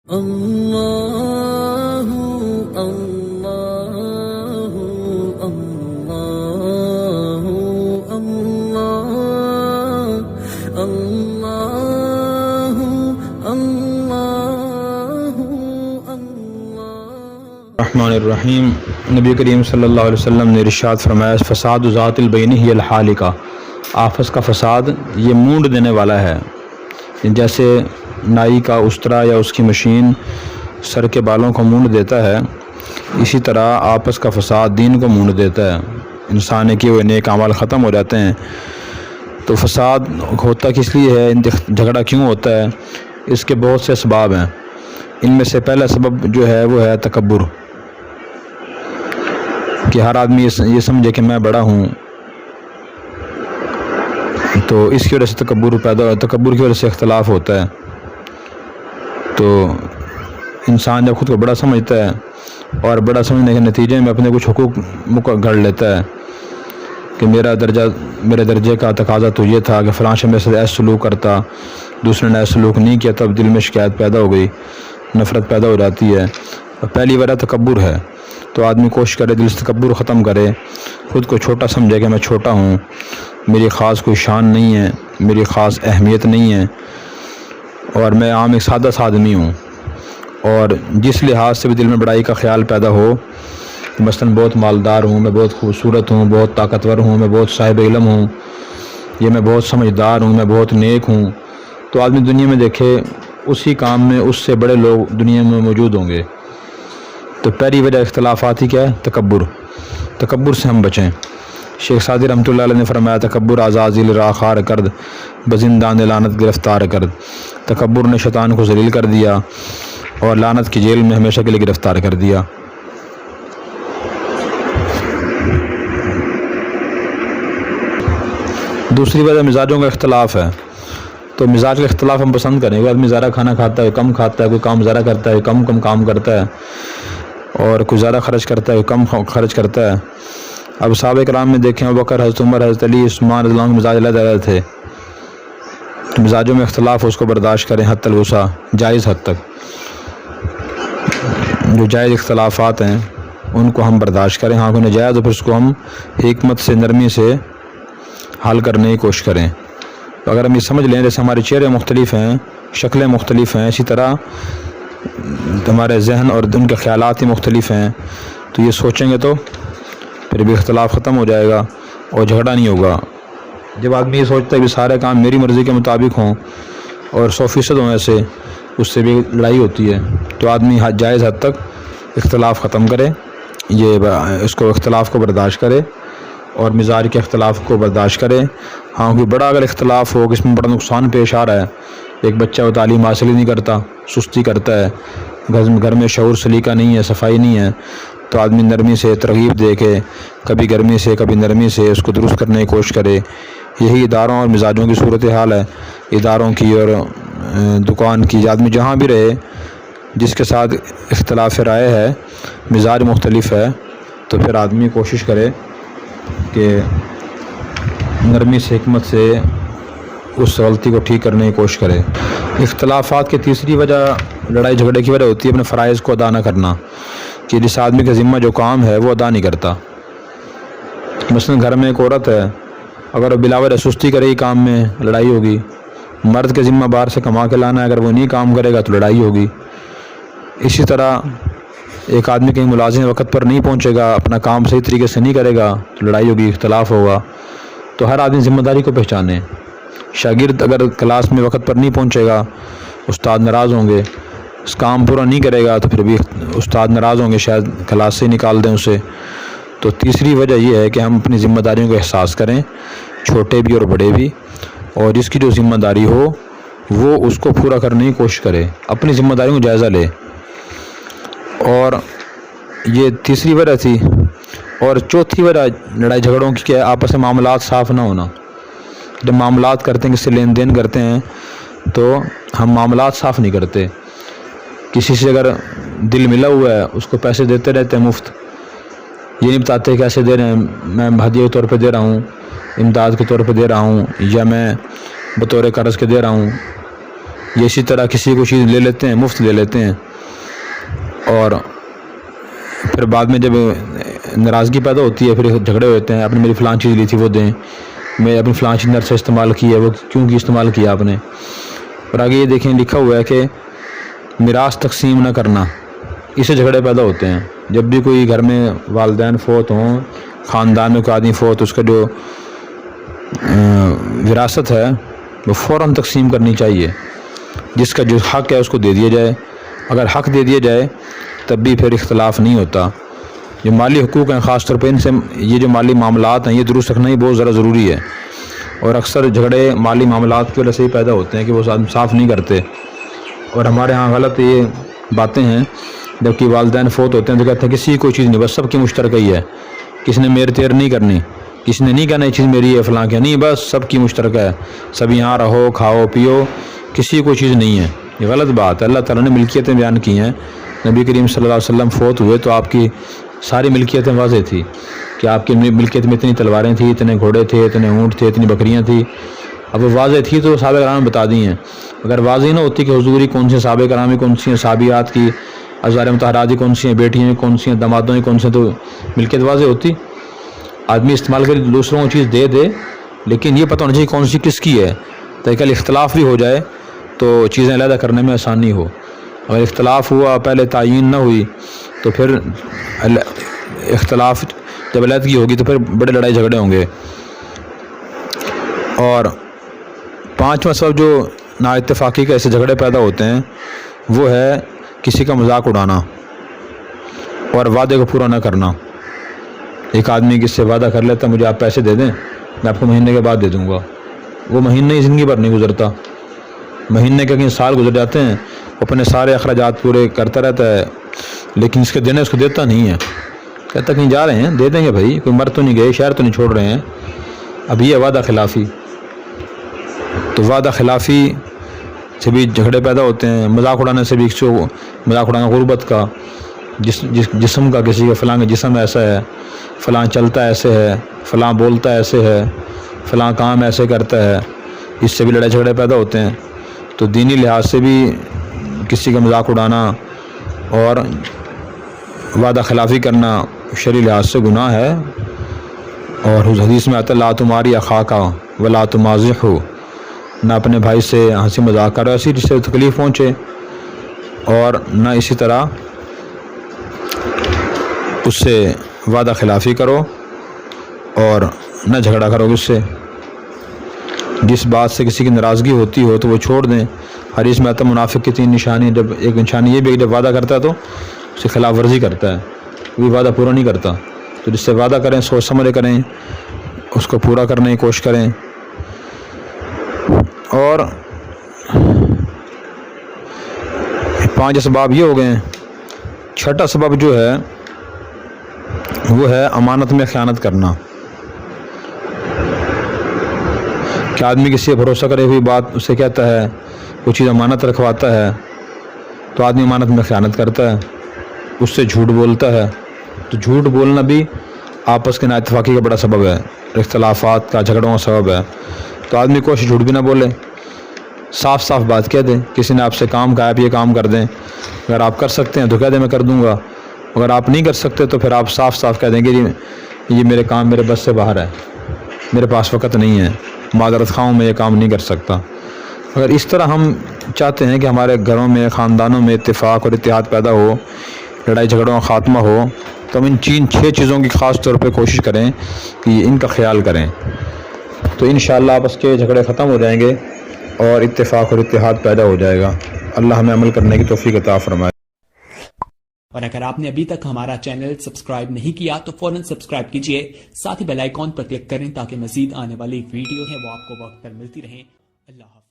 اللہ اللہ اللہ اللہ اللہ اللہ الرحمن الرحیم۔ نبی کریم صلی اللہ علیہ وسلم نے ارشاد فرمایا، فساد ذات البین ہی الحالکہ، آپس کا فساد یہ مونڈ دینے والا ہے۔ جیسے نائی کا استرا یا اس کی مشین سر کے بالوں کو مونڈ دیتا ہے، اسی طرح آپس کا فساد دین کو مونڈ دیتا ہے، انسان کے وہ نیک اعمال ختم ہو جاتے ہیں۔ تو فساد ہوتا کس لیے ہے، جھگڑا کیوں ہوتا ہے؟ اس کے بہت سے اسباب ہیں۔ ان میں سے پہلا سبب جو ہے وہ ہے تکبر، کہ ہر آدمی یہ سمجھے کہ میں بڑا ہوں، تو اس کی وجہ سے تکبر کی وجہ سے اختلاف ہوتا ہے۔ تو انسان جب خود کو بڑا سمجھتا ہے اور بڑا سمجھنے کے نتیجے میں اپنے کچھ حقوق گھڑ لیتا ہے کہ میرے درجے کا تقاضا تو یہ تھا کہ فلاں شخص میرے سے ایسا سلوک کرتا، دوسرے نے ایسا سلوک نہیں کیا، تب دل میں شکایت پیدا ہو گئی، نفرت پیدا ہو جاتی ہے۔ اور پہلی وجہ تکبر ہے۔ تو آدمی کوشش کرے دل سے تکبر ختم کرے، خود کو چھوٹا سمجھے کہ میں چھوٹا ہوں، میری خاص کوئی شان نہیں ہے، میری خاص اہمیت نہیں ہے، اور میں عام ایک سادہ سا آدمی ہوں۔ اور جس لحاظ سے بھی دل میں بڑائی کا خیال پیدا ہو، مثلاً بہت مالدار ہوں، میں بہت خوبصورت ہوں، بہت طاقتور ہوں، میں بہت صاحب علم ہوں، یہ میں بہت سمجھدار ہوں، میں بہت نیک ہوں، تو آدمی دنیا میں دیکھے اسی کام میں اس سے بڑے لوگ دنیا میں موجود ہوں گے۔ تو پہلی وجہ اختلافات ہی کیا ہے؟ تکبر سے ہم بچیں۔ شیخ سعدی رحمۃ اللہ علیہ نے فرمایا، تکبر عزازیل را خار کرد، بزندان لعنت گرفتار کرد۔ تکبر نے شیطان کو ذلیل کر دیا اور لعنت کی جیل میں ہمیشہ کے لیے گرفتار کر دیا۔ دوسری وجہ مزاجوں کا اختلاف ہے۔ تو مزاج کا اختلاف ہم پسند کریں، کوئی آدمی زیادہ کھانا کھاتا ہے، کم کھاتا ہے، کوئی کام زیادہ کرتا ہے، کم کام کرتا ہے، اور کوئی زیادہ خرچ کرتا ہے، کم خرچ کرتا ہے۔ اب صحابہ کرام میں دیکھیں، ابوبکر، حضرت عمر، حضرت علی، عثمان رضی اللہ عنہ کے مزاج علیحدہ علیحدہ تھے۔ مزاجوں میں اختلاف اس کو برداشت کریں حتی الوسع، جائز حد تک۔ جو جائز اختلافات ہیں ان کو ہم برداشت کریں، ہاں کوئی ناجائز ہو پھر اس کو ہم حکمت سے، نرمی سے حل کرنے کی کوشش کریں۔ تو اگر ہم یہ سمجھ لیں جیسے ہمارے چہرے مختلف ہیں، شکلیں مختلف ہیں، اسی طرح ہمارے ذہن اور ان کے خیالات ہی مختلف ہیں، تو یہ سوچیں گے تو پھر بھی اختلاف ختم ہو جائے گا اور جھگڑا نہیں ہوگا۔ جب آدمی یہ سوچتا ہے کہ سارے کام میری مرضی کے مطابق ہوں اور 100% ہوں ایسے، اس سے بھی لڑائی ہوتی ہے۔ تو آدمی جائز حد تک اختلاف ختم کرے، اس کو اختلاف کو برداشت کرے اور مزاج کے اختلاف کو برداشت کرے۔ ہاں کوئی بڑا اگر اختلاف ہو کہ اس میں بڑا نقصان پیش آ رہا ہے، ایک بچہ وہ تعلیم حاصل ہی نہیں کرتا، سستی کرتا ہے، گھر میں شعور سلیقہ نہیں ہے، صفائی نہیں ہے، تو آدمی نرمی سے ترغیب دے کے، کبھی گرمی سے کبھی نرمی سے اس کو درست کرنے کی کوشش کرے۔ یہی اداروں اور مزاجوں کی صورتحال ہے، اداروں کی اور دکان کی۔ آدمی جہاں بھی رہے، جس کے ساتھ اختلاف رائے ہے، مزاج مختلف ہے، تو پھر آدمی کوشش کرے کہ نرمی سے، حکمت سے اس غلطی کو ٹھیک کرنے کی کوشش کرے۔ اختلافات کی تیسری وجہ لڑائی جھگڑے کی وجہ ہوتی ہے اپنے فرائض کو ادا نہ کرنا، کہ جس آدمی کے ذمہ جو کام ہے وہ ادا نہیں کرتا۔ مثلاً گھر میں ایک عورت ہے، اگر وہ بلا وجہ سستی کرے گی کام میں، لڑائی ہوگی۔ مرد کے ذمہ باہر سے کما کے لانا ہے، اگر وہ نہیں کام کرے گا تو لڑائی ہوگی۔ اسی طرح ایک آدمی کہیں ملازم وقت پر نہیں پہنچے گا، اپنا کام صحیح طریقے سے نہیں کرے گا تو لڑائی ہوگی، اختلاف ہوگا۔ تو ہر آدمی ذمہ داری کو پہچانے۔ شاگرد اگر کلاس میں وقت پر نہیں پہنچے گا، استاد ناراض ہوں گے، اس کام پورا نہیں کرے گا تو پھر بھی استاد ناراض ہوں گے، شاید کلاس سے نکال دیں اسے۔ تو تیسری وجہ یہ ہے کہ ہم اپنی ذمہ داریوں کو احساس کریں، چھوٹے بھی اور بڑے بھی، اور جس کی جو ذمہ داری ہو وہ اس کو پورا کرنے کی کوشش کرے، اپنی ذمہ داریوں کو جائزہ لے۔ اور یہ تیسری وجہ تھی۔ اور چوتھی وجہ لڑائی جھگڑوں کی کیا ہے؟ آپس میں معاملات صاف نہ ہونا۔ جب معاملات کرتے ہیں، کسی سے لین دین کرتے ہیں، تو ہم معاملات صاف نہیں کرتے۔ کسی سے اگر دل ملا ہوا ہے اس کو پیسے دیتے رہتے ہیں مفت، یہ نہیں بتاتے کہ ایسے دے رہے ہیں، میں ہدیے کے طور پہ دے رہا ہوں، امداد کے طور پہ دے رہا ہوں، یا میں بطور قرض کے دے رہا ہوں۔ یہ اسی طرح کسی کو چیز لے لیتے ہیں، مفت لے لیتے ہیں، اور پھر بعد میں جب ناراضگی پیدا ہوتی ہے پھر جھگڑے ہوتے ہیں، آپ نے میری فلان چیز لی تھی وہ دیں، میں اپنی فلان چیز نر سے استعمال کی ہے وہ کیوں کی استعمال کیا آپ نے۔ اور آگے یہ دیکھیں لکھا ہوا ہے کہ میراث تقسیم نہ کرنا، اس سے جھگڑے پیدا ہوتے ہیں۔ جب بھی کوئی گھر میں والدین فوت ہوں، خاندان میں کوئی آدمی فوت، اس کا جو وراثت ہے وہ فوراً تقسیم کرنی چاہیے، جس کا جو حق ہے اس کو دے دیا جائے۔ اگر حق دے دیا جائے تب بھی پھر اختلاف نہیں ہوتا۔ جو مالی حقوق ہیں خاص طور پہ ان سے یہ جو مالی معاملات ہیں یہ درست رکھنا ہی بہت ذرا ضروری ہے، اور اکثر جھگڑے مالی معاملات کی وجہ سے ہی پیدا ہوتے ہیں کہ وہ صاف نہیں کرتے۔ اور ہمارے ہاں غلط یہ باتیں ہیں، جب کہ والدین فوت ہوتے ہیں تو کہتے ہیں کسی کوئی چیز نہیں، بس سب کی مشترکہ ہی ہے، کسی نے میر تیر نہیں کرنی، کسی نے نہیں کہنا یہ چیز میری ہے فلاں کی نہیں، بس سب کی مشترکہ ہے، سب یہاں رہو کھاؤ پیو، کسی کوئی چیز نہیں ہے۔ یہ غلط بات ہے۔ اللہ تعالیٰ نے ملکیتیں بیان کی ہیں، نبی کریم صلی اللہ علیہ وسلم فوت ہوئے تو آپ کی ساری ملکیتیں واضح تھی کہ آپ کی ملکیت میں اتنی تلواریں تھیں، اتنے گھوڑے تھے، اتنے اونٹ تھے، اتنی بکریاں تھیں۔ اب وہ واضح تھی تو صحابہ کرام نے بتا دی ہیں۔ اگر واضح نہ ہوتی کہ حضوری کون سی صحابہ کرامی کون سی ہیں، صحابیات کی ازواج مطہرات کی کون سی ہیں، بیٹیاں ہیں کون سی ہیں، دامادوں کی کون سی ہیں، تو ملکیت واضح ہوتی۔ آدمی استعمال کر دوسروں کو چیز دے دے لیکن یہ پتہ ہونا چاہیے کون سی کس کی ہے، تاکہ کل اختلاف بھی ہو جائے تو چیزیں علیحدہ کرنے میں آسانی ہو۔ اگر اختلاف ہوا پہلے تعین نہ ہوئی تو پھر اختلاف جب علیحدگی ہوگی تو پھر بڑے لڑائی جھگڑے ہوں گے۔ اور پانچواں سبب جو نا اتفاقی کے ایسے جھگڑے پیدا ہوتے ہیں وہ ہے کسی کا مذاق اڑانا اور وعدے کو پورا نہ کرنا۔ ایک آدمی کس سے وعدہ کر لیتا مجھے آپ پیسے دے دیں میں آپ کو مہینے کے بعد دے دوں گا، وہ مہینے ہی زندگی بھر نہیں گزرتا، مہینے کے کئی سال گزر جاتے ہیں، اپنے سارے اخراجات پورے کرتا رہتا ہے لیکن اس کے دینے اس کو دیتا نہیں ہے، کہتا کہیں جا رہے ہیں دے دیں گے بھائی، کوئی مر تو نہیں گئے، شہر تو نہیں چھوڑ رہے ہیں۔ اب یہ وعدہ خلافی، تو وعدہ خلافی سے بھی جھگڑے پیدا ہوتے ہیں۔ مذاق اڑانے سے بھی مذاق اڑانا غربت کا، جسم کا، کسی کا فلاں کا جسم ایسا ہے، فلاں چلتا ایسے ہے، فلاں بولتا ایسے ہے، فلاں کام ایسے کرتا ہے، اس سے بھی لڑائی جھگڑے پیدا ہوتے ہیں۔ تو دینی لحاظ سے بھی کسی کا مذاق اڑانا اور وعدہ خلافی کرنا شرعی لحاظ سے گناہ ہے، اور اس حدیث میں آتا ہے لا تماری اخاکا ولا تمازحو، نہ اپنے بھائی سے ہنسی مذاق کرو ایسی جس سے تکلیف پہنچے، اور نہ اسی طرح اس سے وعدہ خلافی کرو اور نہ جھگڑا کرو اس سے۔ جس بات سے کسی کی ناراضگی ہوتی ہو تو وہ چھوڑ دیں۔ حدیث میں آتا ہے منافق کی 3 نشانی، جب ایک نشانی یہ بھی ہے کہ جب وعدہ کرتا ہے تو اس کی خلاف ورزی کرتا ہے، وہ وعدہ پورا نہیں کرتا۔ تو جس سے وعدہ کریں سوچ سمجھ کریں، اس کو پورا کرنے کی کوشش کریں۔ اور 5 اسباب یہ ہو گئے ہیں۔ چھٹا سبب جو ہے وہ ہے امانت میں خیانت کرنا، کہ آدمی کسی سے بھروسہ کرے ہوئی بات اس سے کہتا ہے، کوئی چیز امانت رکھواتا ہے تو آدمی امانت میں خیانت کرتا ہے، اس سے جھوٹ بولتا ہے۔ تو جھوٹ بولنا بھی آپس کے نا اتفاقی کا بڑا سبب ہے، اختلافات کا، جھگڑوں کا سبب ہے۔ تو آدمی کوشش جھوٹ بھی نہ بولے، صاف صاف بات کہہ دیں۔ کسی نے آپ سے کام کہا آپ یہ کام کر دیں، اگر آپ کر سکتے ہیں تو کہہ دیں میں کر دوں گا، اگر آپ نہیں کر سکتے تو پھر آپ صاف صاف کہہ دیں گے یہ میرے کام میرے بس سے باہر ہے، میرے پاس وقت نہیں ہے، معذرت خواہ ہوں میں یہ کام نہیں کر سکتا۔ اگر اس طرح ہم چاہتے ہیں کہ ہمارے گھروں میں، خاندانوں میں اتفاق اور اتحاد پیدا ہو، لڑائی جھگڑوں کا خاتمہ ہو، تو ہم ان 6 چیزوں کی خاص طور پہ کوشش کریں کہ ان کا خیال کریں، تو انشاءاللہ آپس کے جھگڑے ختم ہو جائیں گے اور اتفاق اور اتحاد پیدا ہو جائے گا۔ اللہ ہمیں عمل کرنے کی توفیق عطا فرمائے۔ اور اگر آپ نے ابھی تک ہمارا چینل سبسکرائب نہیں کیا تو فوراً سبسکرائب کیجئے، ساتھ ہی بیل آئیکن پر کلک کریں تاکہ مزید آنے والی ویڈیو ہیں وہ آپ کو وقت پر ملتی رہیں۔ اللہ حافظ۔